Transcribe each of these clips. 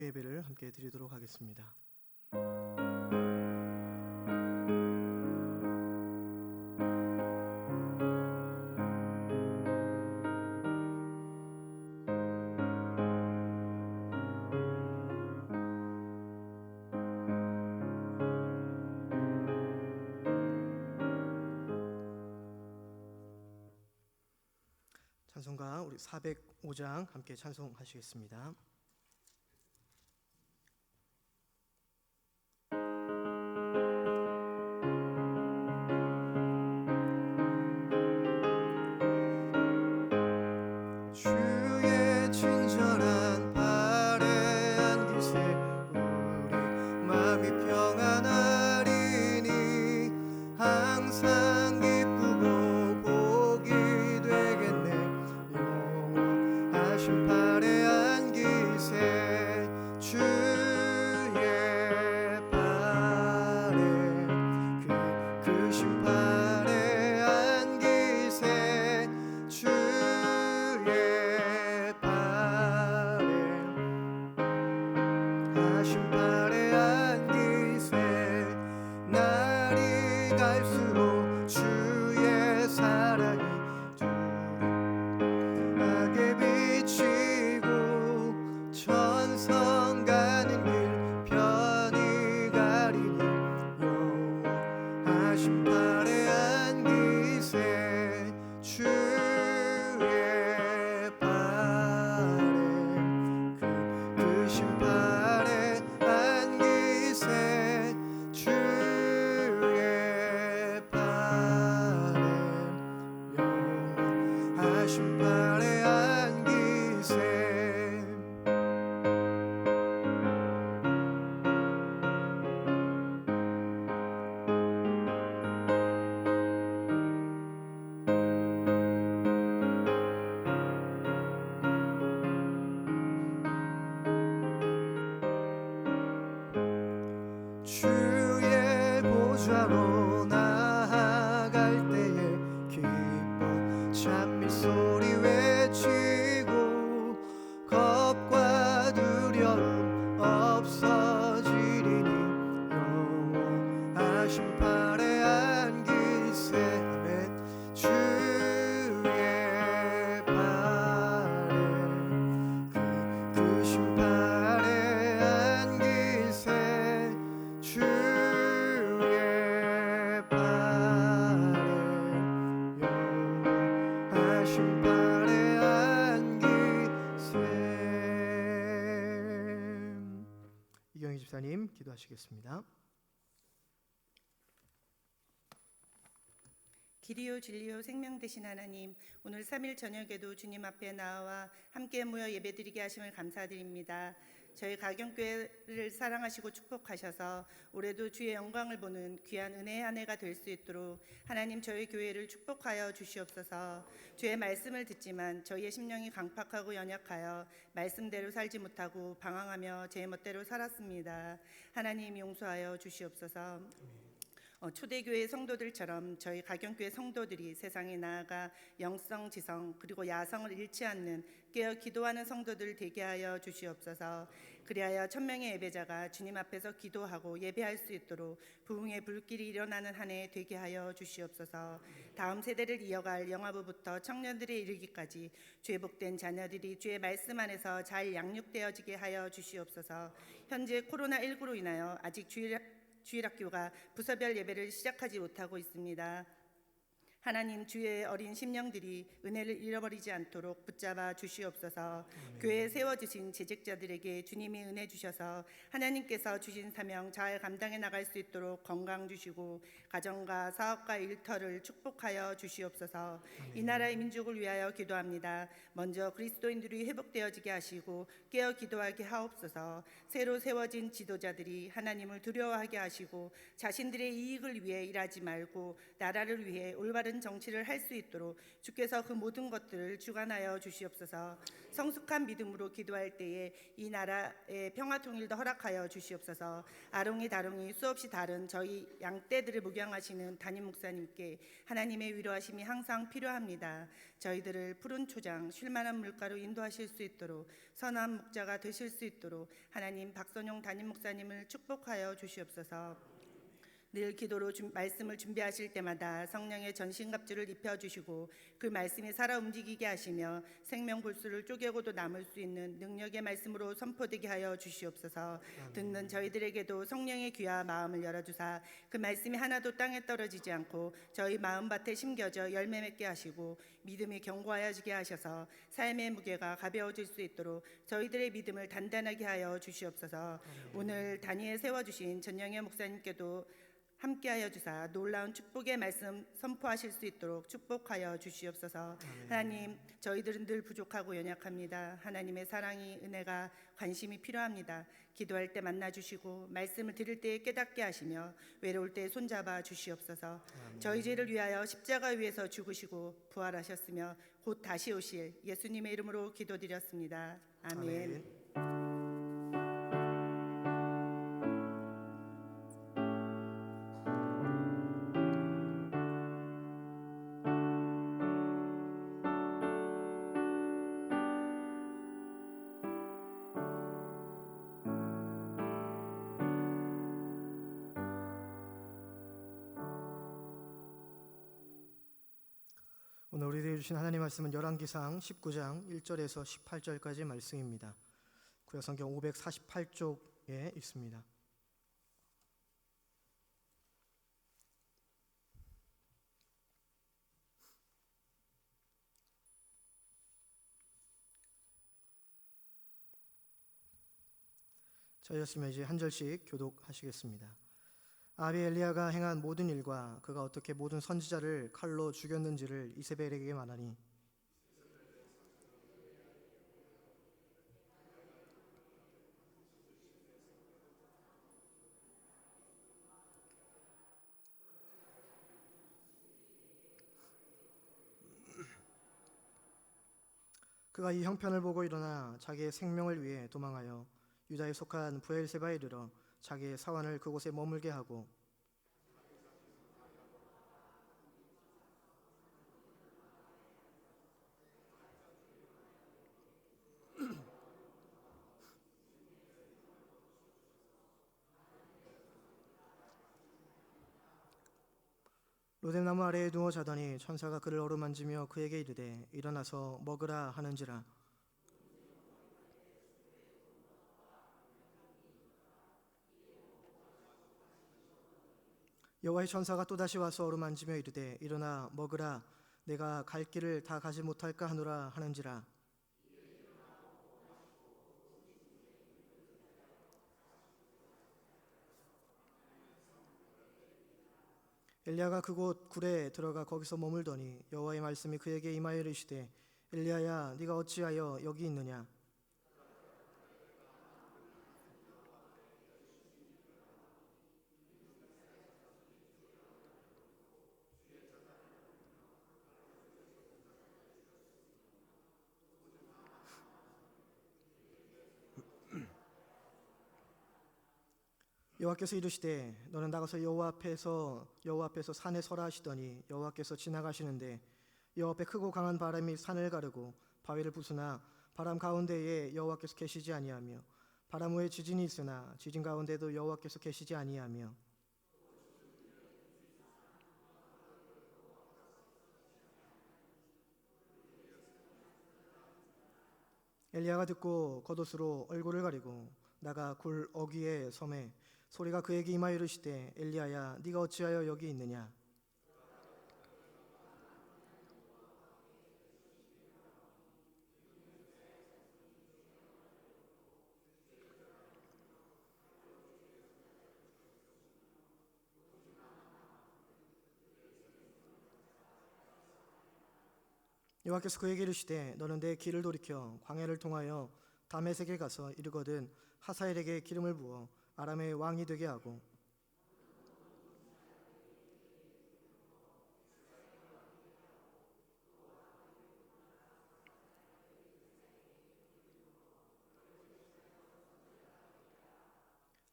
예배를 함께 드리도록 하겠습니다. 찬송가 우리 405장 함께 찬송하시겠습니다. 주의 친절한 발에 안기세 우리 마음이 평안하리니 항상 기쁘고 복이 되겠네. 영원하신 발에 안기세 주의 발에 크신 발에 안기세 주의 발에 하신 발에 안기세 날이 갈수록 주의 사랑이 두루하게 비치고 천성 가는 길 편히 가리니 영원하신 발에 안기세 주의 발에 크신 발에 안기세 주의 발에 영원하신 발에 안기세 주의 보좌로 나아갈 때에 기뻐 찬미 소리 외치고 겁과 두려움 없어지리니 영원하신 발에 안기세 아멘 주의 발에 크신 발에 안기세 주의 발에 영원하신 발에 안기세. 이경희 집사님 기도하시겠습니다. 길이요 진리요 생명 되신 하나님, 오늘 3일 저녁에도 주님 앞에 나와 함께 모여 예배드리게 하심을 감사드립니다. 저희 가경교회를 사랑하시고 축복하셔서 올해도 주의 영광을 보는 귀한 은혜의 한 해가 될 수 있도록 하나님 저희 교회를 축복하여 주시옵소서. 주의 말씀을 듣지만 저희의 심령이 강팍하고 연약하여 말씀대로 살지 못하고 방황하며 제 멋대로 살았습니다. 하나님 용서하여 주시옵소서. 초대교회 성도들처럼 저희 가경교회 성도들이 세상에 나아가 영성, 지성 그리고 야성을 잃지 않는 깨어 기도하는 성도들 되게 하여 주시옵소서. 그리하여 1000명의 예배자가 주님 앞에서 기도하고 예배할 수 있도록 부흥의 불길이 일어나는 한 해 되게 하여 주시옵소서. 다음 세대를 이어갈 영아부부터 청년들에 이르기까지 주의 복된 자녀들이 주의 말씀 안에서 잘 양육되어지게 하여 주시옵소서. 현재 코로나19로 인하여 아직 주일학교가 부서별 예배를 시작하지 못하고 있습니다. 하나님 주의 어린 심령들이 은혜를 잃어버리지 않도록 붙잡아 주시옵소서. 교회에 세워주신 재직자들에게 주님이 은혜 주셔서 하나님께서 주신 사명 잘 감당해 나갈 수 있도록 건강 주시고 가정과 사업과 일터를 축복하여 주시옵소서. 이 나라의 민족을 위하여 기도합니다. 먼저 그리스도인들이 회복되어지게 하시고 깨어 기도하게 하옵소서. 새로 세워진 지도자들이 하나님을 두려워하게 하시고 자신들의 이익을 위해 일하지 말고 나라를 위해 올바른 바른 정치를 할 수 있도록 주께서 그 모든 것들을 주관하여 주시옵소서. 성숙한 믿음으로 기도할 때에 이 나라의 평화 통일도 허락하여 주시옵소서. 아롱이 다롱이 수없이 다른 저희 양떼들을 목양하시는 담임 목사님께 하나님의 위로하심이 항상 필요합니다. 저희들을 푸른 초장 쉴만한 물가로 인도하실 수 있도록 선한 목자가 되실 수 있도록 하나님 박선용 담임 목사님을 축복하여 주시옵소서. 늘 기도로 말씀을 준비하실 때마다 성령의 전신갑주를 입혀주시고 그 말씀이 살아 움직이게 하시며 생명 골수를 쪼개고도 남을 수 있는 능력의 말씀으로 선포되게 하여 주시옵소서. 듣는 저희들에게도 성령의 귀와 마음을 열어주사 그 말씀이 하나도 땅에 떨어지지 않고 저희 마음밭에 심겨져 열매 맺게 하시고 믿음이 견고하여지게 하셔서 삶의 무게가 가벼워질 수 있도록 저희들의 믿음을 단단하게 하여 주시옵소서. 오늘 단위에 세워주신 전영애 목사님께도 함께하여 주사 놀라운 축복의 말씀 선포하실 수 있도록 축복하여 주시옵소서. 하나님, 저희들은 늘 부족하고 연약합니다. 하나님의 사랑이, 은혜가, 관심이 필요합니다. 기도할 때 만나주시고 말씀을 드릴 때 깨닫게 하시며 외로울 때 손잡아 주시옵소서. 저희 죄를 위하여 십자가 위에서 죽으시고 부활하셨으며 곧 다시 오실 예수님의 이름으로 기도드렸습니다. 아멘. 오늘 우리에게 주신 하나님 말씀은 열왕기상 19장 1절에서 18절까지 말씀입니다. 구약성경 548쪽에 있습니다. 저희였으면 이제 한 절씩 교독하시겠습니다. 아비 엘리야가 행한 모든 일과 그가 어떻게 모든 선지자를 칼로 죽였는지를 이세벨에게 말하니 그가 이 형편을 보고 일어나 자기의 생명을 위해 도망하여 유다에 속한 브엘세바에 이르러 자기의 사환을 그곳에 머물게 하고 로뎀나무 아래에 누워 자더니 천사가 그를 어루만지며 그에게 이르되 일어나서 먹으라 하는지라. 여호와의 천사가 또다시 와서 어루만지며 이르되 일어나 먹으라 내가 갈 길을 다 가지 못할까 하노라 하는지라. 엘리야가 그곳 굴에 들어가 거기서 머물더니 여호와의 말씀이 그에게 임하여 이르시되 엘리야야 네가 어찌하여 여기 있느냐. 여호와께서 이르시되 너는 나가서 여호와 앞에서 산에 서라 하시더니 여호와께서 지나가시는데 여호와 앞에 크고 강한 바람이 산을 가르고 바위를 부수나 바람 가운데에 여호와께서 계시지 아니하며 바람 후에 지진이 있으나 지진 가운데도 여호와께서 계시지 아니하며 엘리야가 듣고 겉옷으로 얼굴을 가리고 나가 굴 어귀에 섬에 소리가 그에게 임하여 이르시되 엘리야야 네가 어찌하여 여기 있느냐. 여호와께서 그에게 이르시되 너는 내 길을 돌이켜 광야를 통하여 다메섹에 가서 이르거든 하사엘에게 기름을 부어 아람의 왕이 되게 하고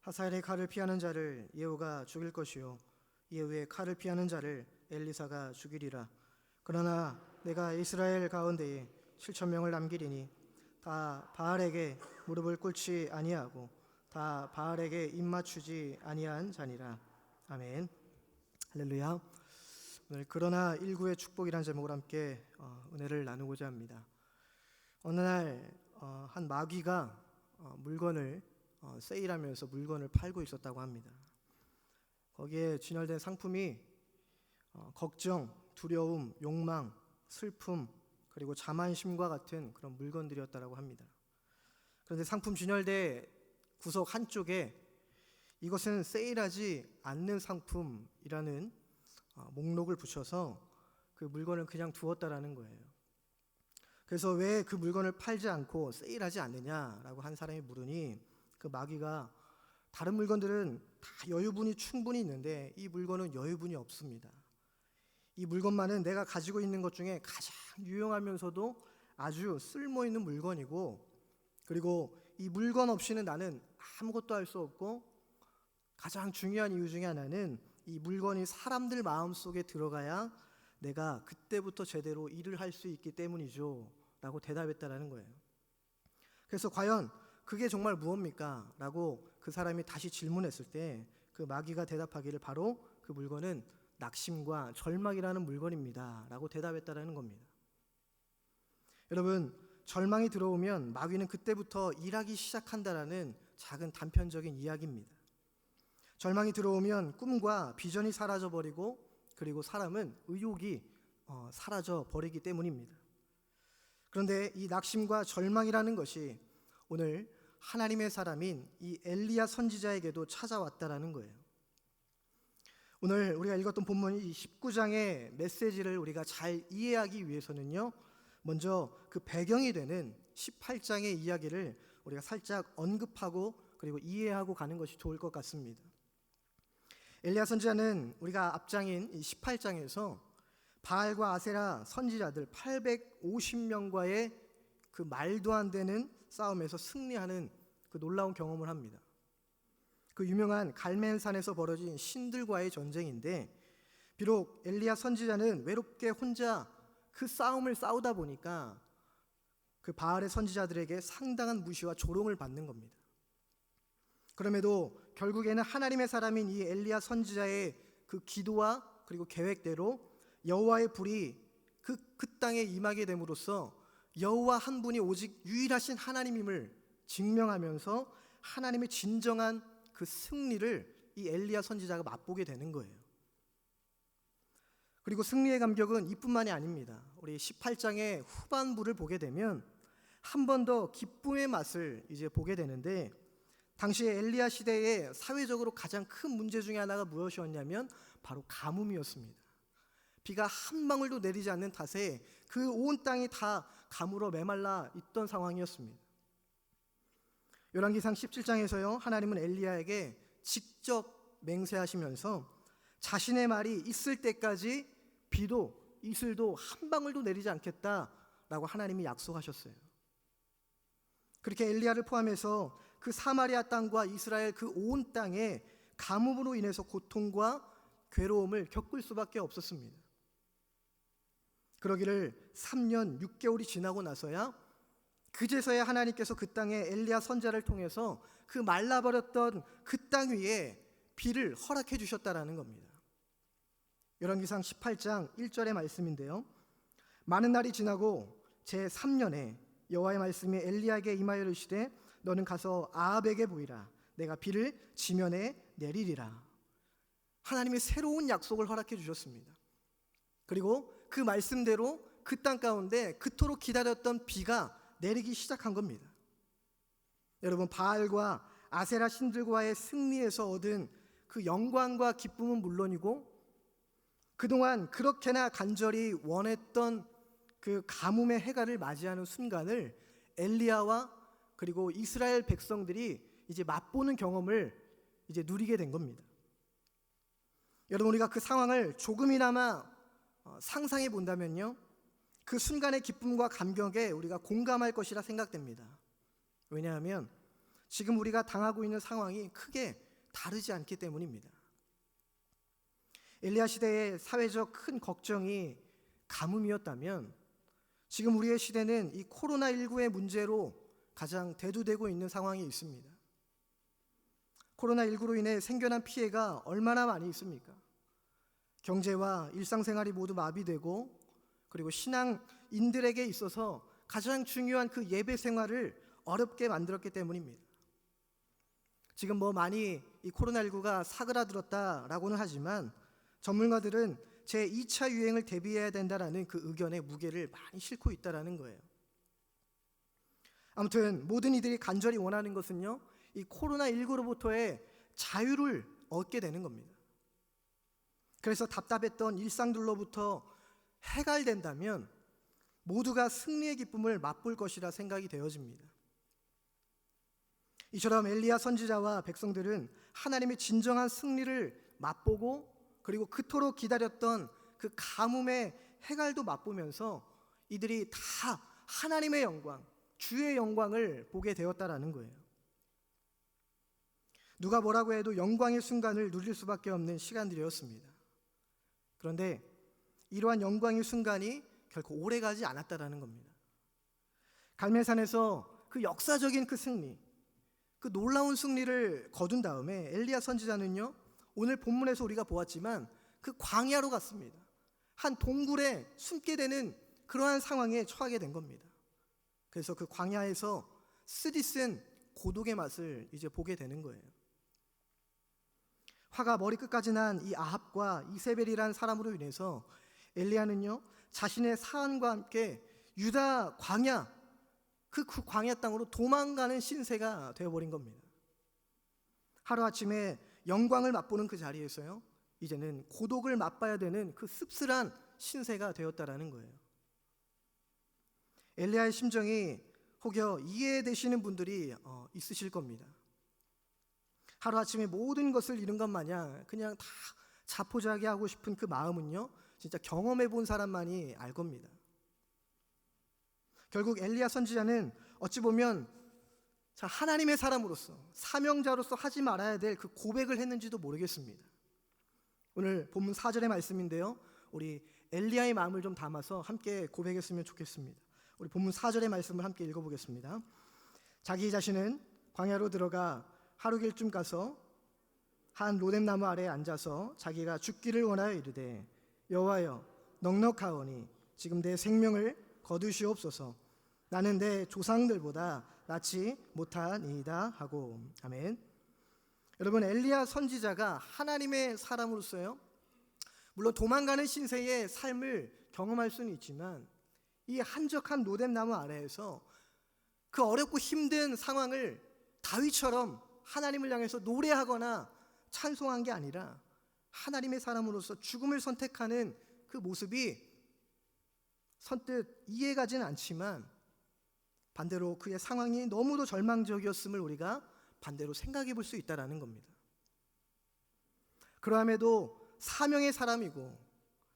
하사엘의 칼을 피하는 자를 예후가 죽일 것이요 예후의 칼을 피하는 자를 엘리사가 죽이리라. 그러나 내가 이스라엘 가운데에 7,000명을 남기리니 다 바알에게 무릎을 꿇지 아니하고 다 바알에게 입맞추지 아니한 자니라. 아멘. 할렐루야. 오늘 그러나 일구의 축복이라는 제목으로 함께 은혜를 나누고자 합니다. 어느 날 한 마귀가 물건을 세일하면서 물건을 팔고 있었다고 합니다. 거기에 진열된 상품이 걱정, 두려움, 욕망, 슬픔, 그리고 자만심과 같은 그런 물건들이었다고 합니다. 그런데 상품 진열대 구석 한쪽에 이것은 세일하지 않는 상품이라는 목록을 붙여서 그 물건을 그냥 두었다라는 거예요. 그래서 왜 그 물건을 팔지 않고 세일하지 않느냐라고 한 사람이 물으니 그 마귀가 다른 물건들은 다 여유분이 충분히 있는데 이 물건은 여유분이 없습니다. 이 물건만은 내가 가지고 있는 것 중에 가장 유용하면서도 아주 쓸모있는 물건이고, 그리고 이 물건 없이는 나는 아무것도 할 수 없고, 가장 중요한 이유 중에 하나는 이 물건이 사람들 마음속에 들어가야 내가 그때부터 제대로 일을 할 수 있기 때문이죠 라고 대답했다라는 거예요. 그래서 과연 그게 정말 무엇입니까? 라고 그 사람이 다시 질문했을 때 그 마귀가 대답하기를 바로 그 물건은 낙심과 절망이라는 물건입니다 라고 대답했다라는 겁니다. 여러분, 절망이 들어오면 마귀는 그때부터 일하기 시작한다라는 작은 단편적인 이야기입니다. 절망이 들어오면 꿈과 비전이 사라져버리고, 그리고 사람은 의욕이 사라져버리기 때문입니다. 그런데 이 낙심과 절망이라는 것이 오늘 하나님의 사람인 이 엘리야 선지자에게도 찾아왔다라는 거예요. 오늘 우리가 읽었던 본문 이 19장의 메시지를 우리가 잘 이해하기 위해서는요, 먼저 그 배경이 되는 18장의 이야기를 우리가 살짝 언급하고 그리고 이해하고 가는 것이 좋을 것 같습니다. 엘리야 선지자는 우리가 앞장인 이 18장에서 바알과 아세라 선지자들 850명과의 그 말도 안 되는 싸움에서 승리하는 그 놀라운 경험을 합니다. 그 유명한 갈멜산에서 벌어진 신들과의 전쟁인데, 비록 엘리야 선지자는 외롭게 혼자 그 싸움을 싸우다 보니까 그 바알의 선지자들에게 상당한 무시와 조롱을 받는 겁니다. 그럼에도 결국에는 하나님의 사람인 이 엘리야 선지자의 그 기도와 그리고 계획대로 여호와의 불이 그 땅에 임하게 됨으로써 여호와 한 분이 오직 유일하신 하나님임을 증명하면서 하나님의 진정한 그 승리를 이 엘리야 선지자가 맛보게 되는 거예요. 그리고 승리의 감격은 이뿐만이 아닙니다. 우리 18장의 후반부를 보게 되면 한 번 더 기쁨의 맛을 이제 보게 되는데, 당시에 엘리야 시대에 사회적으로 가장 큰 문제 중에 하나가 무엇이었냐면 바로 가뭄이었습니다. 비가 한 방울도 내리지 않는 탓에 그 온 땅이 다 가물어 메말라 있던 상황이었습니다. 열왕기상 17장에서요, 하나님은 엘리야에게 직접 맹세하시면서 자신의 말이 있을 때까지 비도 이슬도 한 방울도 내리지 않겠다라고 하나님이 약속하셨어요. 그렇게 엘리야를 포함해서 그 사마리아 땅과 이스라엘 그 온 땅에 가뭄으로 인해서 고통과 괴로움을 겪을 수밖에 없었습니다. 그러기를 3년 6개월이 지나고 나서야 그제서야 하나님께서 그 땅에 엘리야 선지자를 통해서 그 말라버렸던 그 땅 위에 비를 허락해 주셨다라는 겁니다. 열왕기상 18장 1절의 말씀인데요, 많은 날이 지나고 제3년에 여호와의 말씀이 엘리야에게 임하여 이르시되 너는 가서 아합에게 보이라. 내가 비를 지면에 내리리라. 하나님이 새로운 약속을 허락해 주셨습니다. 그리고 그 말씀대로 그 땅 가운데 그토록 기다렸던 비가 내리기 시작한 겁니다. 여러분, 바알과 아세라 신들과의 승리에서 얻은 그 영광과 기쁨은 물론이고, 그동안 그렇게나 간절히 원했던 그 가뭄의 해가를 맞이하는 순간을 엘리야와 그리고 이스라엘 백성들이 이제 맛보는 경험을 이제 누리게 된 겁니다. 여러분, 우리가 그 상황을 조금이나마 상상해 본다면요, 그 순간의 기쁨과 감격에 우리가 공감할 것이라 생각됩니다. 왜냐하면 지금 우리가 당하고 있는 상황이 크게 다르지 않기 때문입니다. 엘리야 시대의 사회적 큰 걱정이 가뭄이었다면 지금 우리의 시대는 이 코로나19의 문제로 가장 대두되고 있는 상황이 있습니다. 코로나19로 인해 생겨난 피해가 얼마나 많이 있습니까? 경제와 일상생활이 모두 마비되고, 그리고 신앙인들에게 있어서 가장 중요한 그 예배 생활을 어렵게 만들었기 때문입니다. 지금 많이 이 코로나19가 사그라들었다라고는 하지만 전문가들은 제2차 유행을 대비해야 된다라는 그 의견의 무게를 많이 싣고 있다라는 거예요. 아무튼 모든 이들이 간절히 원하는 것은요, 이 코로나19로부터의 자유를 얻게 되는 겁니다. 그래서 답답했던 일상들로부터 해갈된다면 모두가 승리의 기쁨을 맛볼 것이라 생각이 되어집니다. 이처럼 엘리야 선지자와 백성들은 하나님의 진정한 승리를 맛보고, 그리고 그토록 기다렸던 그 가뭄의 해갈도 맛보면서 이들이 다 하나님의 영광, 주의 영광을 보게 되었다라는 거예요. 누가 뭐라고 해도 영광의 순간을 누릴 수밖에 없는 시간들이었습니다. 그런데 이러한 영광의 순간이 결코 오래가지 않았다라는 겁니다. 갈멜산에서 그 역사적인 그 승리, 그 놀라운 승리를 거둔 다음에 엘리야 선지자는요, 오늘 본문에서 우리가 보았지만 그 광야로 갔습니다. 한 동굴에 숨게 되는 그러한 상황에 처하게 된 겁니다. 그래서 그 광야에서 쓰디쓴 고독의 맛을 이제 보게 되는 거예요. 화가 머리끝까지 난 이 아합과 이세벨이라는 사람으로 인해서 엘리야는요, 자신의 사안과 함께 유다 광야, 그 광야 땅으로 도망가는 신세가 되어버린 겁니다. 하루아침에 영광을 맛보는 그 자리에서요, 이제는 고독을 맛봐야 되는 그 씁쓸한 신세가 되었다라는 거예요. 엘리야의 심정이 혹여 이해되시는 분들이 있으실 겁니다. 하루아침에 모든 것을 잃은 것 마냥 그냥 다 자포자기하고 싶은 그 마음은요, 진짜 경험해 본 사람만이 알 겁니다. 결국 엘리야 선지자는 어찌 보면 하나님의 사람으로서, 사명자로서 하지 말아야 될 그 고백을 했는지도 모르겠습니다. 오늘 본문 4절의 말씀인데요, 우리 엘리야의 마음을 좀 담아서 함께 고백했으면 좋겠습니다. 우리 본문 4절의 말씀을 함께 읽어보겠습니다. 자기 자신은 광야로 들어가 하루길쯤 가서 한 로뎀나무 아래에 앉아서 자기가 죽기를 원하여 이르되, 여호와여, 넉넉하오니 지금 내 생명을 거두시옵소서. 나는 내 조상들보다 낫지 못하니이다 하고. 아멘. 여러분, 엘리야 선지자가 하나님의 사람으로서요, 물론 도망가는 신세의 삶을 경험할 수는 있지만 이 한적한 로뎀나무 아래에서 그 어렵고 힘든 상황을 다윗처럼 하나님을 향해서 노래하거나 찬송한 게 아니라 하나님의 사람으로서 죽음을 선택하는 그 모습이 선뜻 이해가지는 않지만 반대로 그의 상황이 너무도 절망적이었음을 우리가 반대로 생각해 볼 수 있다는 겁니다. 그러함에도 사명의 사람이고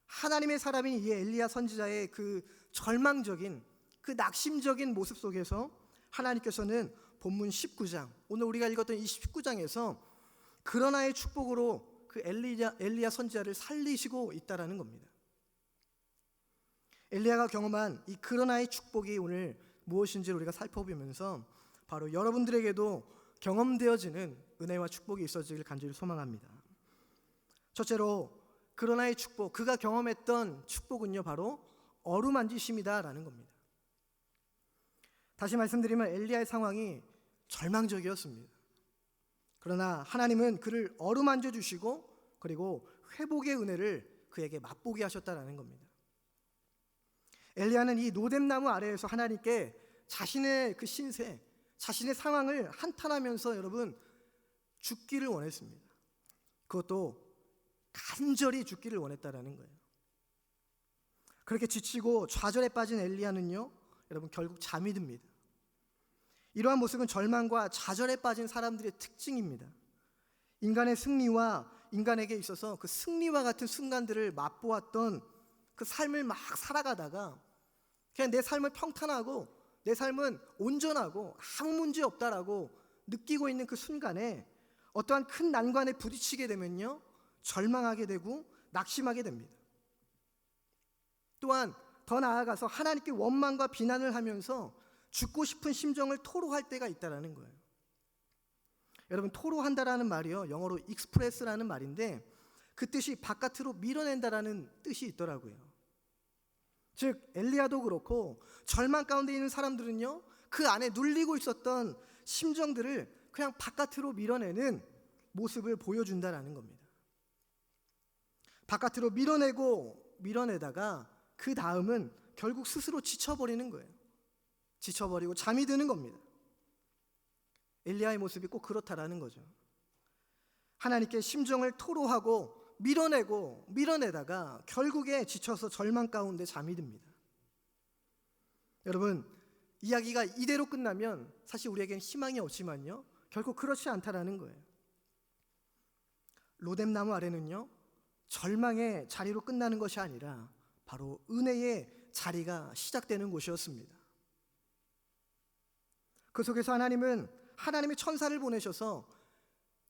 하나님의 사람인 이 엘리야 선지자의 그 절망적인, 그 낙심적인 모습 속에서 하나님께서는 본문 19장, 오늘 우리가 읽었던 이 19장에서 그러나의 축복으로 그 엘리야 선지자를 살리시고 있다라는 겁니다. 엘리야가 경험한 이 그러나의 축복이 오늘 무엇인지를 우리가 살펴보면서 바로 여러분들에게도 경험되어지는 은혜와 축복이 있어지길 간절히 소망합니다. 첫째로 그러나의 축복, 그가 경험했던 축복은요, 바로 어루만지심이다라는 겁니다. 다시 말씀드리면 엘리야의 상황이 절망적이었습니다. 그러나 하나님은 그를 어루만져 주시고 그리고 회복의 은혜를 그에게 맛보게 하셨다라는 겁니다. 엘리야는 이 로뎀나무 아래에서 하나님께 자신의 그 신세, 자신의 상황을 한탄하면서 여러분 죽기를 원했습니다. 그것도 간절히 죽기를 원했다라는 거예요. 그렇게 지치고 좌절에 빠진 엘리야는요, 여러분 결국 잠이 듭니다. 이러한 모습은 절망과 좌절에 빠진 사람들의 특징입니다. 인간의 승리와 인간에게 있어서 그 승리와 같은 순간들을 맛보았던 그 삶을 막 살아가다가 그냥 내 삶은 평탄하고 내 삶은 온전하고 아무 문제 없다라고 느끼고 있는 그 순간에 어떠한 큰 난관에 부딪히게 되면요, 절망하게 되고 낙심하게 됩니다. 또한 더 나아가서 하나님께 원망과 비난을 하면서 죽고 싶은 심정을 토로할 때가 있다는 거예요. 여러분, 토로한다라는 말이요, 영어로 express라는 말인데 그 뜻이 바깥으로 밀어낸다라는 뜻이 있더라고요. 즉 엘리야도 그렇고 절망 가운데 있는 사람들은요, 그 안에 눌리고 있었던 심정들을 그냥 바깥으로 밀어내는 모습을 보여준다라는 겁니다. 바깥으로 밀어내다가 그 다음은 결국 스스로 지쳐버리는 거예요. 지쳐버리고 잠이 드는 겁니다. 엘리야의 모습이 꼭 그렇다라는 거죠. 하나님께 심정을 토로하고 밀어내다가 결국에 지쳐서 절망 가운데 잠이 듭니다. 여러분, 이야기가 이대로 끝나면 사실 우리에겐 희망이 없지만요, 결국 그렇지 않다라는 거예요. 로뎀나무 아래는요, 절망의 자리로 끝나는 것이 아니라 바로 은혜의 자리가 시작되는 곳이었습니다. 그 속에서 하나님은 하나님의 천사를 보내셔서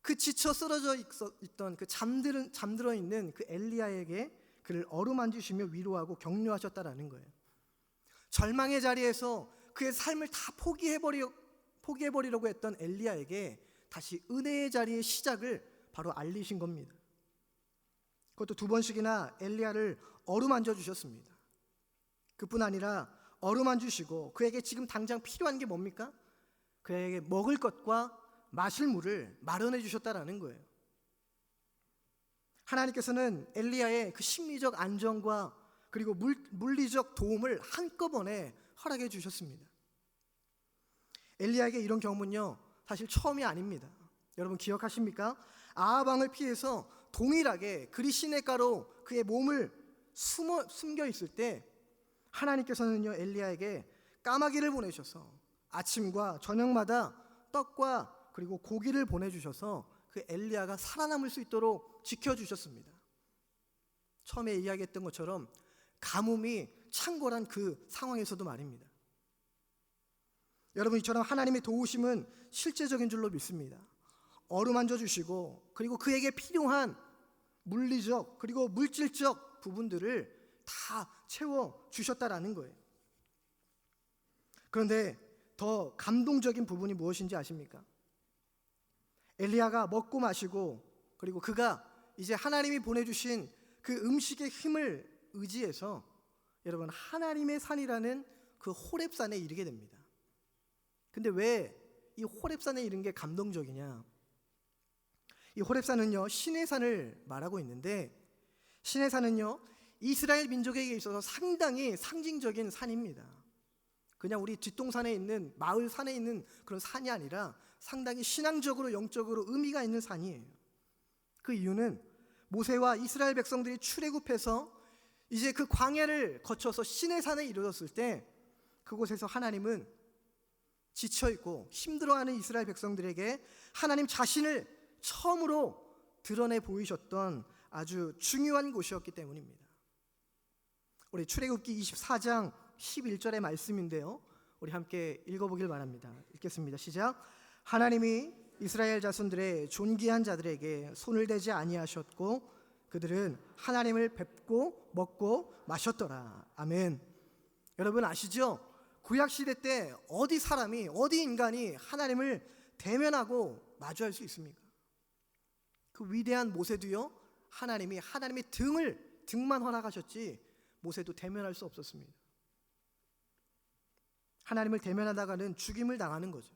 그 지쳐 쓰러져 있던 그 잠들어 있는 그 엘리야에게 그를 어루만지시며 위로하고 격려하셨다라는 거예요. 절망의 자리에서 그의 삶을 다 포기해버리려고 했던 엘리야에게 다시 은혜의 자리의 시작을 바로 알리신 겁니다. 그것도 2번씩이나 엘리야를 어루만져 주셨습니다. 그뿐 아니라 어루만져 주시고 그에게 지금 당장 필요한 게 뭡니까? 그에게 먹을 것과 마실 물을 마련해 주셨다라는 거예요. 하나님께서는 엘리야의 그 심리적 안정과 그리고 물리적 도움을 한꺼번에 허락해 주셨습니다. 엘리야에게 이런 경험은요, 사실 처음이 아닙니다. 여러분 기억하십니까? 아합 왕을 피해서 동일하게 그리 시냇가로 그의 몸을 숨겨 있을 때 하나님께서는요, 엘리야에게 까마귀를 보내셔서 아침과 저녁마다 떡과 그리고 고기를 보내주셔서 그 엘리야가 살아남을 수 있도록 지켜주셨습니다. 처음에 이야기했던 것처럼 가뭄이 창궐한 그 상황에서도 말입니다. 여러분, 이처럼 하나님의 도우심은 실제적인 줄로 믿습니다. 어루만져 주시고 그리고 그에게 필요한 물리적 그리고 물질적 부분들을 다 채워 주셨다라는 거예요. 그런데 더 감동적인 부분이 무엇인지 아십니까? 엘리야가 먹고 마시고 그리고 그가 이제 하나님이 보내주신 그 음식의 힘을 의지해서 여러분 하나님의 산이라는 그 호렙산에 이르게 됩니다. 근데 왜 이 호렙산에 이른 게 감동적이냐? 이 호렙산은요, 신의 산을 말하고 있는데 신의 산은요, 이스라엘 민족에게 있어서 상당히 상징적인 산입니다. 그냥 우리 뒷동산에 있는 마을 산에 있는 그런 산이 아니라 상당히 신앙적으로 영적으로 의미가 있는 산이에요. 그 이유는 모세와 이스라엘 백성들이 출애굽해서 이제 그 광야를 거쳐서 신의 산에 이르렀을 때 그곳에서 하나님은 지쳐있고 힘들어하는 이스라엘 백성들에게 하나님 자신을 처음으로 드러내 보이셨던 아주 중요한 곳이었기 때문입니다. 우리 출애굽기 24장 11절의 말씀인데요, 우리 함께 읽어보길 바랍니다. 읽겠습니다. 시작. 하나님이 이스라엘 자손들의 존귀한 자들에게 손을 대지 아니하셨고 그들은 하나님을 뵙고 먹고 마셨더라. 아멘. 여러분 아시죠? 구약시대 때 어디 사람이 어디 인간이 하나님을 대면하고 마주할 수 있습니까? 그 위대한 모세도요, 하나님이 하나님의 등만 허락하셨지 모세도 대면할 수 없었습니다. 하나님을 대면하다가는 죽임을 당하는 거죠.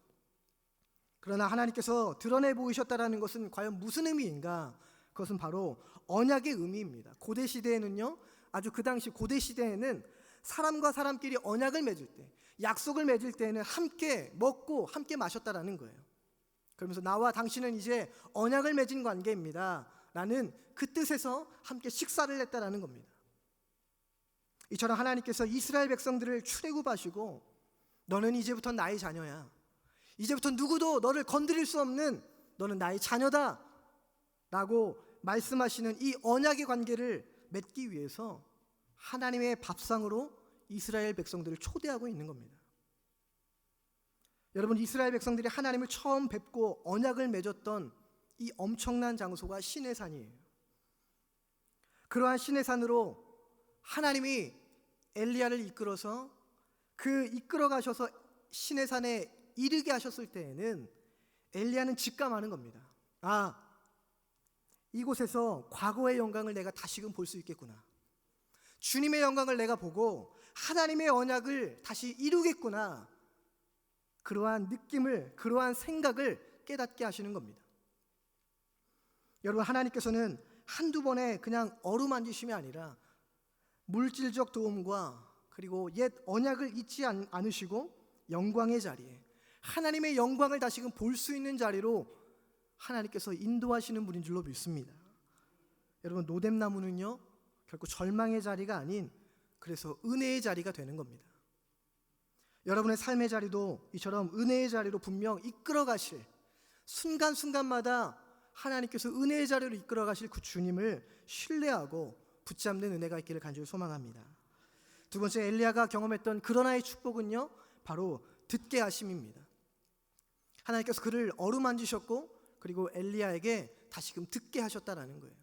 그러나 하나님께서 드러내 보이셨다라는 것은 과연 무슨 의미인가? 그것은 바로 언약의 의미입니다. 고대 시대에는요, 아주 그 당시 고대 시대에는 사람과 사람끼리 언약을 맺을 때, 약속을 맺을 때에는 함께 먹고 함께 마셨다라는 거예요. 그러면서 나와 당신은 이제 언약을 맺은 관계입니다 라는 그 뜻에서 함께 식사를 했다라는 겁니다. 이처럼 하나님께서 이스라엘 백성들을 출애굽하시고 너는 이제부터 나의 자녀야, 이제부터 누구도 너를 건드릴 수 없는 너는 나의 자녀다 라고 말씀하시는 이 언약의 관계를 맺기 위해서 하나님의 밥상으로 이스라엘 백성들을 초대하고 있는 겁니다. 여러분, 이스라엘 백성들이 하나님을 처음 뵙고 언약을 맺었던 이 엄청난 장소가 시내산이에요. 그러한 시내산으로 하나님이 엘리야를 이끌어서 이끌어 가셔서 시내산에 이르게 하셨을 때에는 엘리야는 직감하는 겁니다. 이곳에서 과거의 영광을 내가 다시금 볼 수 있겠구나. 주님의 영광을 내가 보고 하나님의 언약을 다시 이루겠구나. 그러한 느낌을, 그러한 생각을 깨닫게 하시는 겁니다. 여러분, 하나님께서는 한두 번에 그냥 어루만지심이 아니라 물질적 도움과 그리고 옛 언약을 잊지 않으시고 영광의 자리에, 하나님의 영광을 다시금 볼 수 있는 자리로 하나님께서 인도하시는 분인 줄로 믿습니다. 여러분, 노뎀나무는요 결코 절망의 자리가 아닌, 그래서 은혜의 자리가 되는 겁니다. 여러분의 삶의 자리도 이처럼 은혜의 자리로 분명 이끌어 가실, 순간순간마다 하나님께서 은혜의 자리로 이끌어 가실 그 주님을 신뢰하고 붙잡는 은혜가 있기를 간절히 소망합니다. 두 번째, 엘리야가 경험했던 그러나의 축복은요 바로 듣게 하심입니다. 하나님께서 그를 어루만지셨고 그리고 엘리야에게 다시금 듣게 하셨다라는 거예요.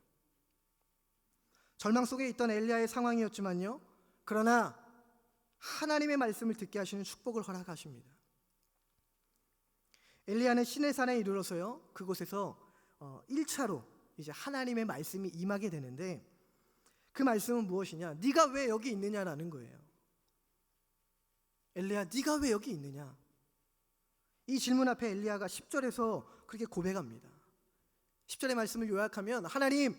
절망 속에 있던 엘리야의 상황이었지만요, 그러나 하나님의 말씀을 듣게 하시는 축복을 허락하십니다. 엘리야는 시내산에 이르러서요 그곳에서 1차로 이제 하나님의 말씀이 임하게 되는데, 그 말씀은 무엇이냐? 네가 왜 여기 있느냐라는 거예요. 엘리야, 네가 왜 여기 있느냐? 이 질문 앞에 엘리야가 10절에서 그렇게 고백합니다. 10절의 말씀을 요약하면, 하나님,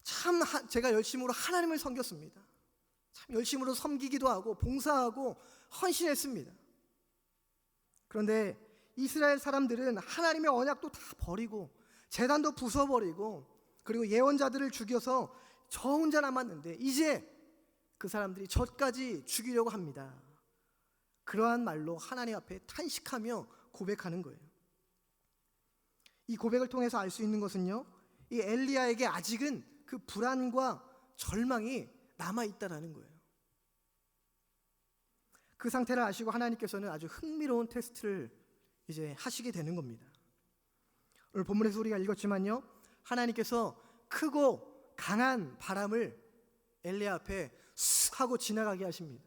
참 제가 열심으로 하나님을 섬겼습니다. 참 열심으로 섬기기도 하고 봉사하고 헌신했습니다. 그런데 이스라엘 사람들은 하나님의 언약도 다 버리고 제단도 부숴버리고 그리고 예언자들을 죽여서 저 혼자 남았는데 이제 그 사람들이 저까지 죽이려고 합니다. 그러한 말로 하나님 앞에 탄식하며 고백하는 거예요. 이 고백을 통해서 알 수 있는 것은요, 이 엘리야에게 아직은 그 불안과 절망이 남아있다라는 거예요. 그 상태를 아시고 하나님께서는 아주 흥미로운 테스트를 이제 하시게 되는 겁니다. 오늘 본문에서 우리가 읽었지만요, 하나님께서 크고 강한 바람을 엘리야 앞에 쑥 하고 지나가게 하십니다.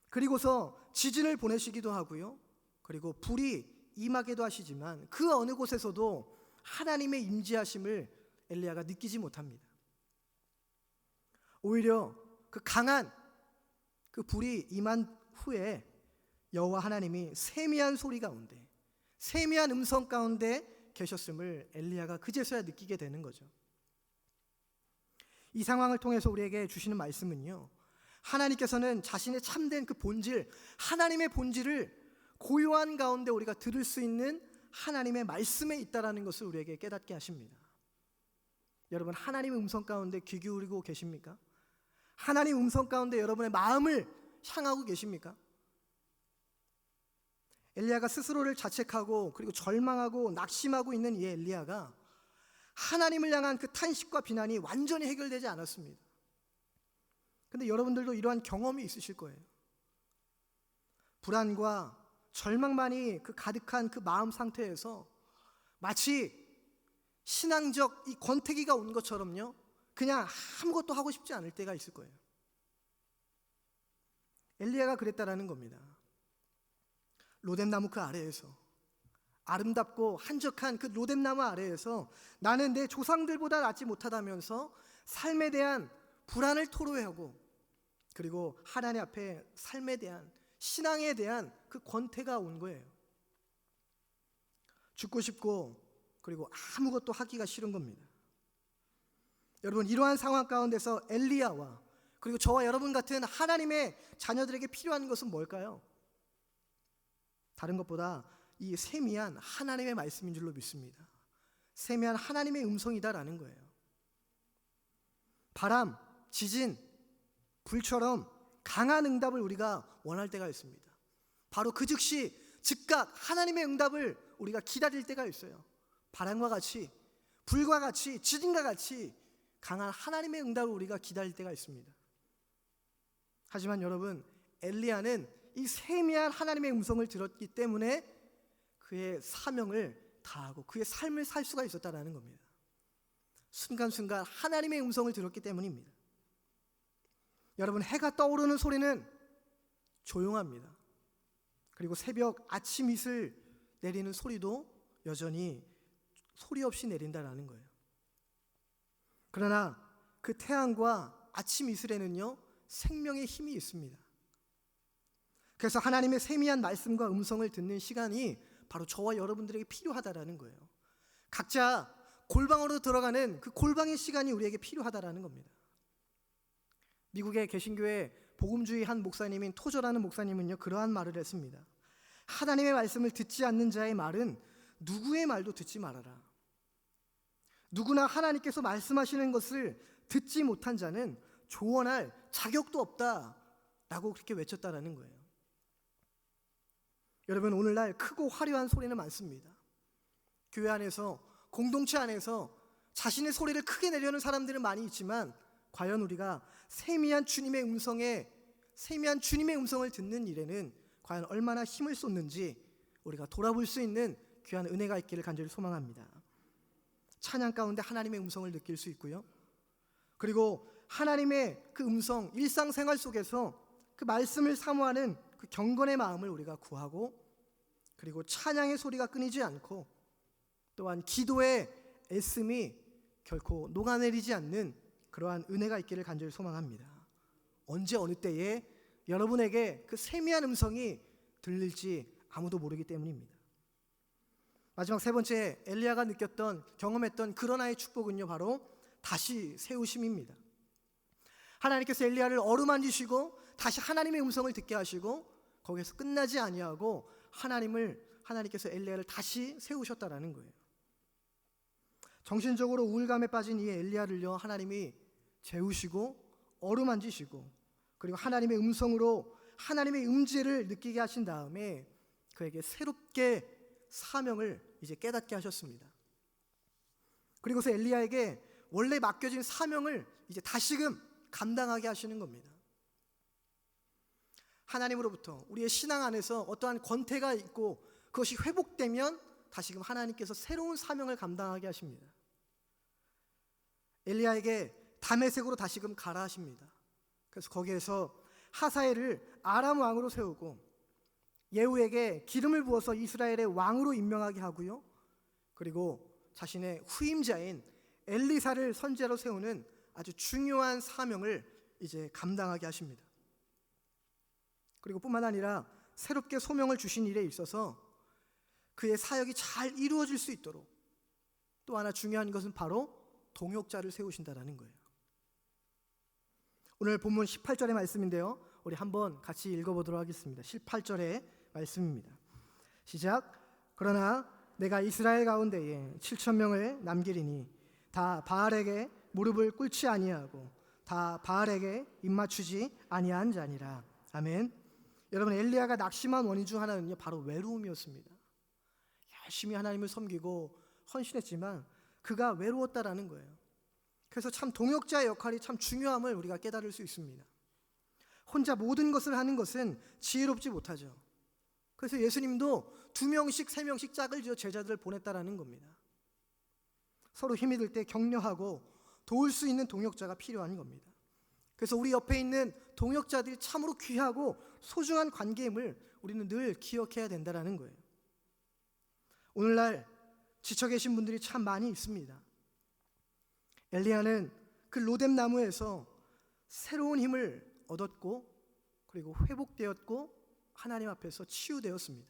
그리고서 지진을 보내시기도 하고요, 그리고 불이 임하게도 하시지만 그 어느 곳에서도 하나님의 임재하심을 엘리야가 느끼지 못합니다. 오히려 그 강한 그 불이 임한 후에 여호와 하나님이 세미한 소리 가운데, 세미한 음성 가운데 계셨음을 엘리야가 그제서야 느끼게 되는 거죠. 이 상황을 통해서 우리에게 주시는 말씀은요, 하나님께서는 자신의 참된 그 본질, 하나님의 본질을 고요한 가운데 우리가 들을 수 있는 하나님의 말씀에 있다라는 것을 우리에게 깨닫게 하십니다. 여러분, 하나님의 음성 가운데 귀 기울이고 계십니까? 하나님의 음성 가운데 여러분의 마음을 향하고 계십니까? 엘리야가 스스로를 자책하고 그리고 절망하고 낙심하고 있는 이 엘리야가 하나님을 향한 그 탄식과 비난이 완전히 해결되지 않았습니다. 근데 여러분들도 이러한 경험이 있으실 거예요. 불안과 절망만이 그 가득한 그 마음 상태에서 마치 신앙적 이 권태기가 온 것처럼요, 그냥 아무것도 하고 싶지 않을 때가 있을 거예요. 엘리야가 그랬다라는 겁니다. 로뎀나무 그 아래에서, 아름답고 한적한 그 로뎀나무 아래에서 나는 내 조상들보다 낫지 못하다면서 삶에 대한 불안을 토로하고 그리고 하나님 앞에 삶에 대한, 신앙에 대한 그 권태가 온 거예요. 죽고 싶고 그리고 아무것도 하기가 싫은 겁니다. 여러분, 이러한 상황 가운데서 엘리야와 그리고 저와 여러분 같은 하나님의 자녀들에게 필요한 것은 뭘까요? 다른 것보다 이 세미한 하나님의 말씀인 줄로 믿습니다. 세미한 하나님의 음성이다라는 거예요. 바람, 지진, 불처럼 강한 응답을 우리가 원할 때가 있습니다. 바로 그 즉시 즉각 하나님의 응답을 우리가 기다릴 때가 있어요. 바람과 같이, 불과 같이, 지진과 같이 강한 하나님의 응답을 우리가 기다릴 때가 있습니다. 하지만 여러분, 엘리야는 이 세미한 하나님의 음성을 들었기 때문에 그의 사명을 다하고 그의 삶을 살 수가 있었다는 겁니다. 순간순간 하나님의 음성을 들었기 때문입니다. 여러분, 해가 떠오르는 소리는 조용합니다. 그리고 새벽 아침 이슬 내리는 소리도 여전히 소리 없이 내린다는 거예요. 그러나 그 태양과 아침 이슬에는요, 생명의 힘이 있습니다. 그래서 하나님의 세미한 말씀과 음성을 듣는 시간이 바로 저와 여러분들에게 필요하다라는 거예요. 각자 골방으로 들어가는 그 골방의 시간이 우리에게 필요하다라는 겁니다. 미국의 개신교회 복음주의 한 목사님인 토저라는 목사님은요, 그러한 말을 했습니다. 하나님의 말씀을 듣지 않는 자의 말은 누구의 말도 듣지 말아라. 누구나 하나님께서 말씀하시는 것을 듣지 못한 자는 조언할 자격도 없다라고 그렇게 외쳤다라는 거예요. 여러분, 오늘날 크고 화려한 소리는 많습니다. 교회 안에서, 공동체 안에서 자신의 소리를 크게 내려는 사람들은 많이 있지만 과연 우리가 세미한 주님의 음성을 듣는 일에는 과연 얼마나 힘을 쏟는지 우리가 돌아볼 수 있는 귀한 은혜가 있기를 간절히 소망합니다. 찬양 가운데 하나님의 음성을 느낄 수 있고요. 그리고 하나님의 그 음성, 일상생활 속에서 그 말씀을 사모하는 그 경건의 마음을 우리가 구하고, 그리고 찬양의 소리가 끊이지 않고, 또한 기도의 애씀이 결코 녹아내리지 않는 그러한 은혜가 있기를 간절히 소망합니다. 언제 어느 때에 여러분에게 그 세미한 음성이 들릴지 아무도 모르기 때문입니다. 마지막 세 번째, 엘리야가 경험했던 그러나의 축복은요, 바로 다시 세우심입니다. 하나님께서 엘리야를 어루만지시고 다시 하나님의 음성을 듣게 하시고 거기에서 끝나지 아니하고 하나님께서 엘리야를 다시 세우셨다라는 거예요. 정신적으로 우울감에 빠진 이 엘리야를요, 하나님이 재우시고 어루만지시고, 그리고 하나님의 음성으로 하나님의 음질을 느끼게 하신 다음에 그에게 새롭게 사명을 이제 깨닫게 하셨습니다. 그리고서 엘리야에게 원래 맡겨진 사명을 이제 다시금 감당하게 하시는 겁니다. 하나님으로부터 우리의 신앙 안에서 어떠한 권태가 있고 그것이 회복되면 다시금 하나님께서 새로운 사명을 감당하게 하십니다. 엘리야에게 다메섹으로 다시금 가라 하십니다. 그래서 거기에서 하사엘을 아람 왕으로 세우고 예후에게 기름을 부어서 이스라엘의 왕으로 임명하게 하고요. 그리고 자신의 후임자인 엘리사를 선지자로 세우는 아주 중요한 사명을 이제 감당하게 하십니다. 그리고 뿐만 아니라 새롭게 소명을 주신 일에 있어서 그의 사역이 잘 이루어질 수 있도록 또 하나 중요한 것은 바로 동역자를 세우신다라는 거예요. 오늘 본문 18절의 말씀인데요, 우리 한번 같이 읽어보도록 하겠습니다. 18절의 말씀입니다. 시작. 그러나 내가 이스라엘 가운데에 7,000명을 남기리니 다 바알에게 무릎을 꿇지 아니하고 다 바알에게 입맞추지 아니한 자니라. 아멘. 여러분, 엘리야가 낙심한 원인 중 하나는요, 바로 외로움이었습니다. 열심히 하나님을 섬기고 헌신했지만 그가 외로웠다라는 거예요. 그래서 참 동역자의 역할이 참 중요함을 우리가 깨달을 수 있습니다. 혼자 모든 것을 하는 것은 지혜롭지 못하죠. 그래서 예수님도 2명씩 3명씩 짝을 지어 제자들을 보냈다라는 겁니다. 서로 힘이 들 때 격려하고 도울 수 있는 동역자가 필요한 겁니다. 그래서 우리 옆에 있는 동역자들이 참으로 귀하고 소중한 관계임을 우리는 늘 기억해야 된다는 거예요. 오늘날 지쳐 계신 분들이 참 많이 있습니다. 엘리야는 그 로뎀 나무에서 새로운 힘을 얻었고 그리고 회복되었고 하나님 앞에서 치유되었습니다.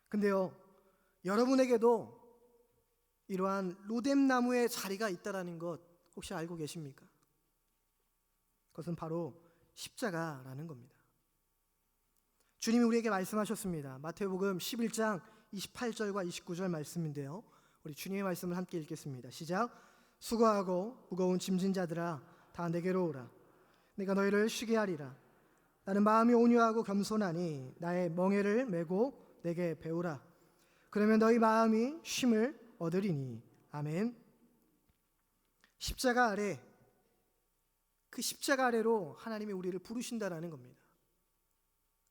근데요, 여러분에게도 이러한 로뎀 나무의 자리가 있다라는 것 혹시 알고 계십니까? 그것은 바로 십자가라는 겁니다. 주님이 우리에게 말씀하셨습니다. 마태복음 11장 28절과 29절 말씀인데요, 우리 주님의 말씀을 함께 읽겠습니다. 시작. 수고하고 무거운 짐진 자들아 다 내게로 오라. 내가 너희를 쉬게 하리라. 나는 마음이 온유하고 겸손하니 나의 멍에를 메고 내게 배우라. 그러면 너희 마음이 쉼을 얻으리니. 아멘. 십자가 아래, 그 십자가 아래로 하나님이 우리를 부르신다라는 겁니다.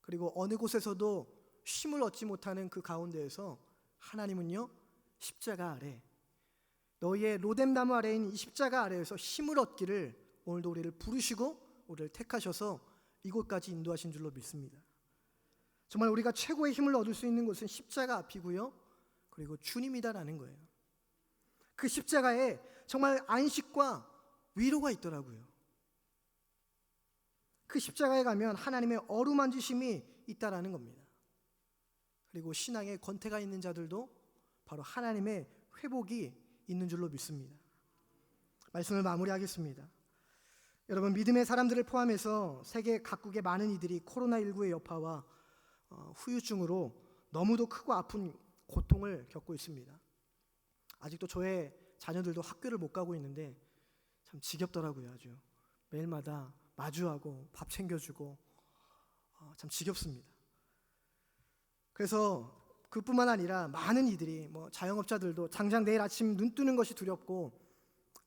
그리고 어느 곳에서도 쉼을 얻지 못하는 그 가운데에서 하나님은요, 십자가 아래, 너희의 로뎀나무 아래에 있는 이 십자가 아래에서 힘을 얻기를 오늘도 우리를 부르시고 우리를 택하셔서 이곳까지 인도하신 줄로 믿습니다. 정말 우리가 최고의 힘을 얻을 수 있는 곳은 십자가 앞이고요, 그리고 주님이다라는 거예요. 그 십자가에 정말 안식과 위로가 있더라고요. 그 십자가에 가면 하나님의 어루만지심이 있다라는 겁니다. 그리고 신앙의 권태가 있는 자들도 바로 하나님의 회복이 있는 줄로 믿습니다. 말씀을 마무리하겠습니다. 여러분, 믿음의 사람들을 포함해서 세계 각국의 많은 이들이 코로나19의 여파와 후유증으로 너무도 크고 아픈 고통을 겪고 있습니다. 아직도 저의 자녀들도 학교를 못 가고 있는데 참 지겹더라고요. 아주 매일마다 마주하고 밥 챙겨주고 참 지겹습니다. 그래서 그뿐만 아니라 많은 이들이 자영업자들도 당장 내일 아침 눈 뜨는 것이 두렵고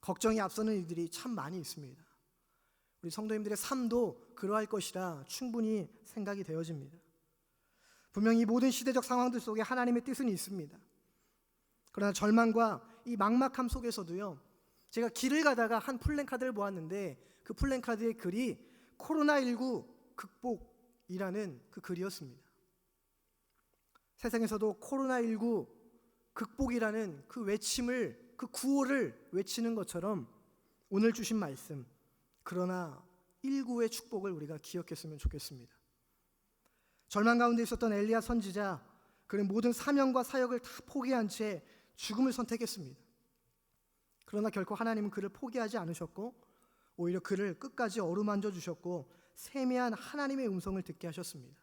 걱정이 앞서는 이들이 참 많이 있습니다. 우리 성도님들의 삶도 그러할 것이라 충분히 생각이 되어집니다. 분명히 이 모든 시대적 상황들 속에 하나님의 뜻은 있습니다. 그러나 절망과 이 막막함 속에서도요, 제가 길을 가다가 한 플랜카드를 보았는데 그 플랜카드의 글이 코로나19 극복이라는 그 글이었습니다. 세상에서도 코로나19 극복이라는 그 외침을, 그 구호를 외치는 것처럼 오늘 주신 말씀, 그러나 19의 축복을 우리가 기억했으면 좋겠습니다. 절망 가운데 있었던 엘리야 선지자, 그는 모든 사명과 사역을 다 포기한 채 죽음을 선택했습니다. 그러나 결코 하나님은 그를 포기하지 않으셨고 오히려 그를 끝까지 어루만져 주셨고 세미한 하나님의 음성을 듣게 하셨습니다.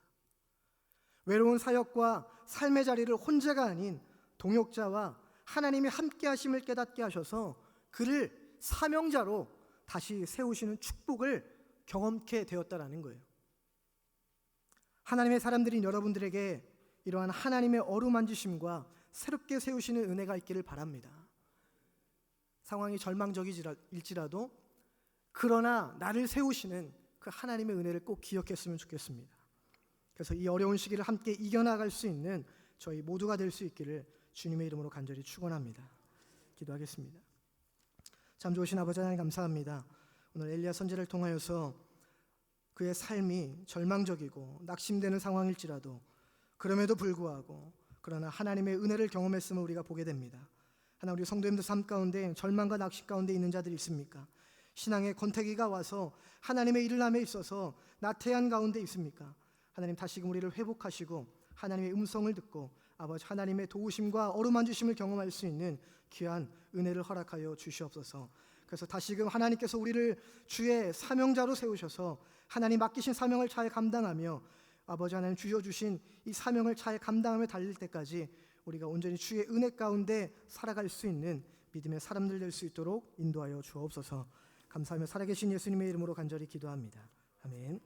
외로운 사역과 삶의 자리를 혼자가 아닌 동역자와 하나님이 함께 하심을 깨닫게 하셔서 그를 사명자로 다시 세우시는 축복을 경험케 되었다라는 거예요. 하나님의 사람들인 여러분들에게 이러한 하나님의 어루만지심과 새롭게 세우시는 은혜가 있기를 바랍니다. 상황이 절망적일지라도 그러나 나를 세우시는 그 하나님의 은혜를 꼭 기억했으면 좋겠습니다. 그래서 이 어려운 시기를 함께 이겨나갈 수 있는 저희 모두가 될 수 있기를 주님의 이름으로 간절히 축원합니다. 기도하겠습니다. 참 좋으신 아버지 하나님 감사합니다. 오늘 엘리야 선지자를 통하여서 그의 삶이 절망적이고 낙심되는 상황일지라도 그럼에도 불구하고 그러나 하나님의 은혜를 경험했음을 우리가 보게 됩니다. 하나님, 우리 성도님들 삶 가운데 절망과 낙심 가운데 있는 자들이 있습니까? 신앙의 권태기가 와서 하나님의 일함에 있어서 나태한 가운데 있습니까? 하나님, 다시금 우리를 회복하시고 하나님의 음성을 듣고 아버지 하나님의 도우심과 어루만지심을 경험할 수 있는 귀한 은혜를 허락하여 주시옵소서. 그래서 다시금 하나님께서 우리를 주의 사명자로 세우셔서 하나님 맡기신 사명을 잘 감당하며 아버지 하나님 주셔주신 이 사명을 잘 감당하며 달릴 때까지 우리가 온전히 주의 은혜 가운데 살아갈 수 있는 믿음의 사람들 될 수 있도록 인도하여 주옵소서. 감사하며 살아계신 예수님의 이름으로 간절히 기도합니다. 아멘.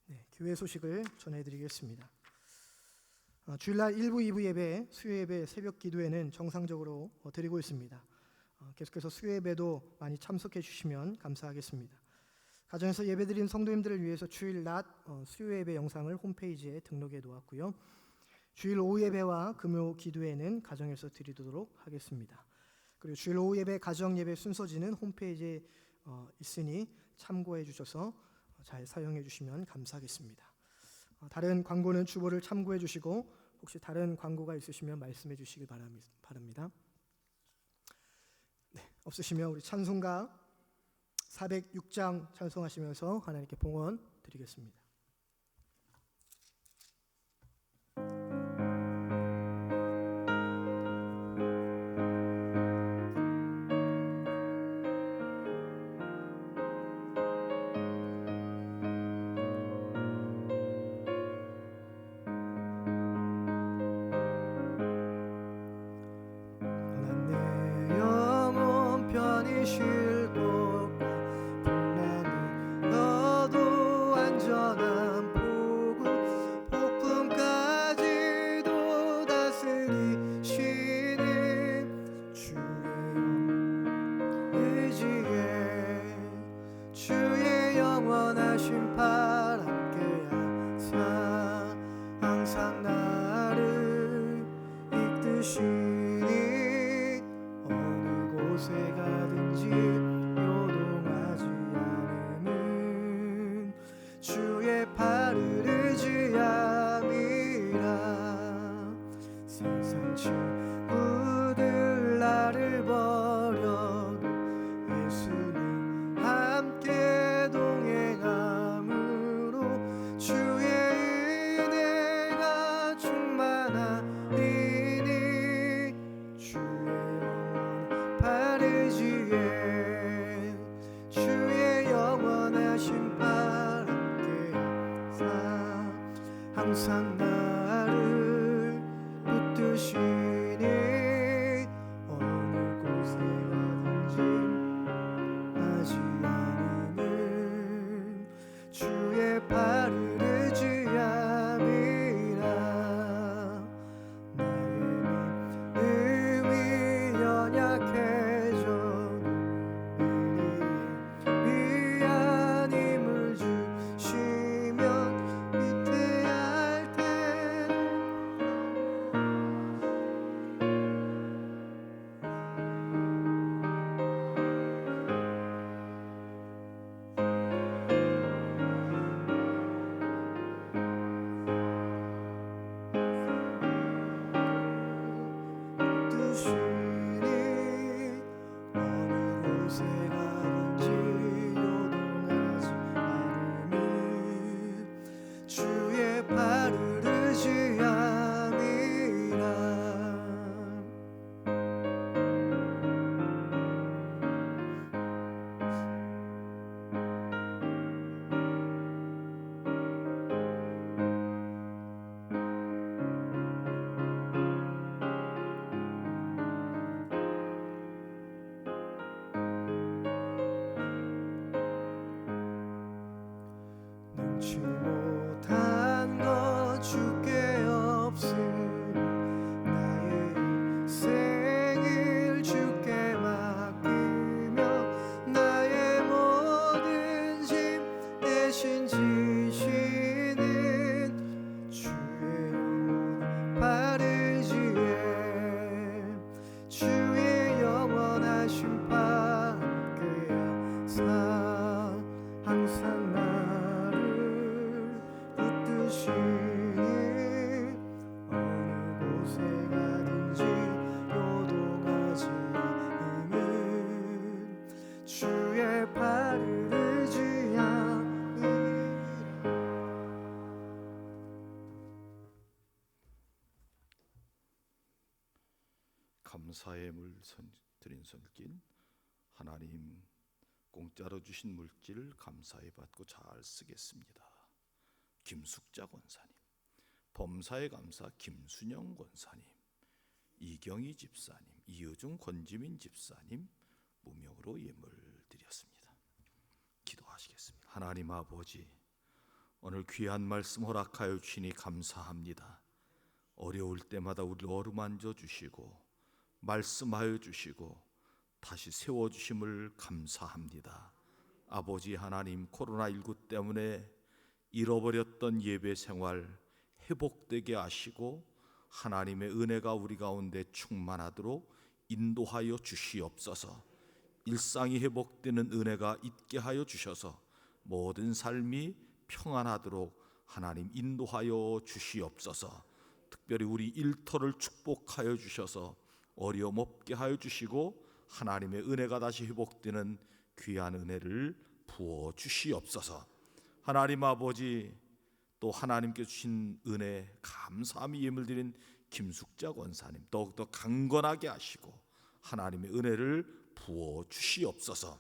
네, 교회 소식을 전해드리겠습니다. 주일날 1부, 2부 예배, 수요 예배, 새벽 기도회는 정상적으로 드리고 있습니다. 계속해서 수요 예배도 많이 참석해 주시면 감사하겠습니다. 가정에서 예배드린 성도님들을 위해서 주일 낮 수요 예배 영상을 홈페이지에 등록해 놓았고요. 주일 오후 예배와 금요 기도회는 가정에서 드리도록 하겠습니다. 그리고 주일 오후 예배, 가정 예배 순서지는 홈페이지에 있으니 참고해 주셔서 잘 사용해 주시면 감사하겠습니다. 다른 광고는 주보를 참고해 주시고 혹시 다른 광고가 있으시면 말씀해 주시기 바랍니다. 네, 없으시면 우리 찬송가 406장 찬송하시면서 하나님께 봉헌 드리겠습니다. 내 영혼 편히 쉴 곳과 너도 안전한 붙드시니 어느 곳에 가든지 요동하지 않음은 주의 팔을 의지함이라. 세상 친구들 나를 버려도 예수는 함께 동행함으로 주의 은혜가 충만하리니 주의 영원 바르지에 주의 영원하신 팔 함께 사 항상 나를 붙드시니 어느 곳에 가든지 하지 않음은 주의 팔을 의지함이라. 나의 믿음이 연약해져도 위한 힘을 주시면 위태할 때도 붙드시니 어느 곳에 가든지 요동하지 않음은 주의 팔을 의지함이라. 능치 못한 것 주께 없으니 나의 생일 주께 맡기며 나의 모든 짐 대신 지시는 주의 영원 바르지에 주의 영원하신 팔 함께 하사 항상 나를 붙드시니 어느 곳에 가든지 요동하지 않음은 주의 팔을 의지함이라. 감사의 물 드린 손길, 하나님 공짜로 주신 물질 감사히 받고 잘 쓰겠습니다. 김숙자 권사님, 범사에 감사 김순영 권사님, 이경희 집사님, 이효중 권지민 집사님 무명으로 예물 드렸습니다. 기도하시겠습니다. 하나님 아버지, 오늘 귀한 말씀 허락하여 주시니 감사합니다. 어려울 때마다 우리를 어루만져 주시고 말씀하여 주시고 다시 세워주심을 감사합니다. 아버지 하나님, 코로나19 때문에 잃어버렸던 예배 생활 회복되게 하시고 하나님의 은혜가 우리 가운데 충만하도록 인도하여 주시옵소서. 일상이 회복되는 은혜가 있게 하여 주셔서 모든 삶이 평안하도록 하나님 인도하여 주시옵소서. 특별히 우리 일터를 축복하여 주셔서 어려움 없게 하여 주시고 하나님의 은혜가 다시 회복되는 귀한 은혜를 부어 주시옵소서. 하나님 아버지, 또 하나님께 주신 은혜 감사함이 예물 드린 김숙자 권사님 더욱더 강건하게 하시고 하나님의 은혜를 부어 주시옵소서.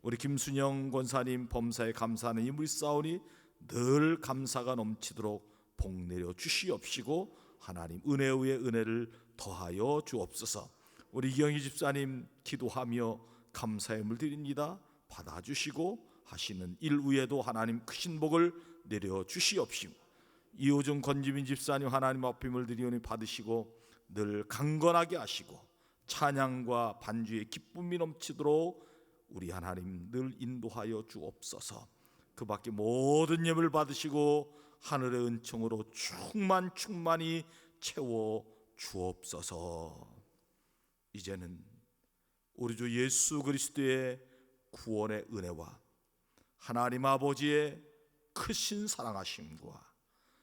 우리 김순영 권사님 범사에 감사하는 이물이 싸우니 늘 감사가 넘치도록 복 내려 주시옵시고 하나님 은혜 위에 은혜를 더하여 주옵소서. 우리 이경희 집사님 기도하며 감사의 물 드립니다. 받아주시고 하시는 일 위에도 하나님 크신 복을 내려 주시옵시고 이호중 권지민 집사님 하나님 앞에 물 드리오니 받으시고 늘 강건하게 하시고 찬양과 반주의 기쁨이 넘치도록 우리 하나님 늘 인도하여 주옵소서. 그 밖에 모든 예물 받으시고 하늘의 은총으로 충만히 채워 주옵소서. 이제는 우리 주 예수 그리스도의 구원의 은혜와 하나님 아버지의 크신 사랑하심과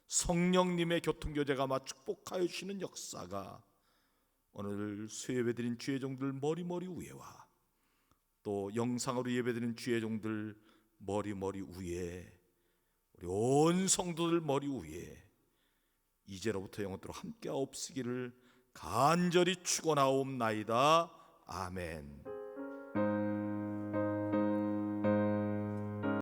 성령님의 교통교제가 축복하여 주시는 역사가 오늘 수예배드린 주의 종들 머리머리 위에와 또 영상으로 예배드린 주의 종들 머리머리 위에 우리 온 성도들 머리 위에 이제로부터 영원토록 함께 없으기를 간절히 축원하옵나이다. 아멘.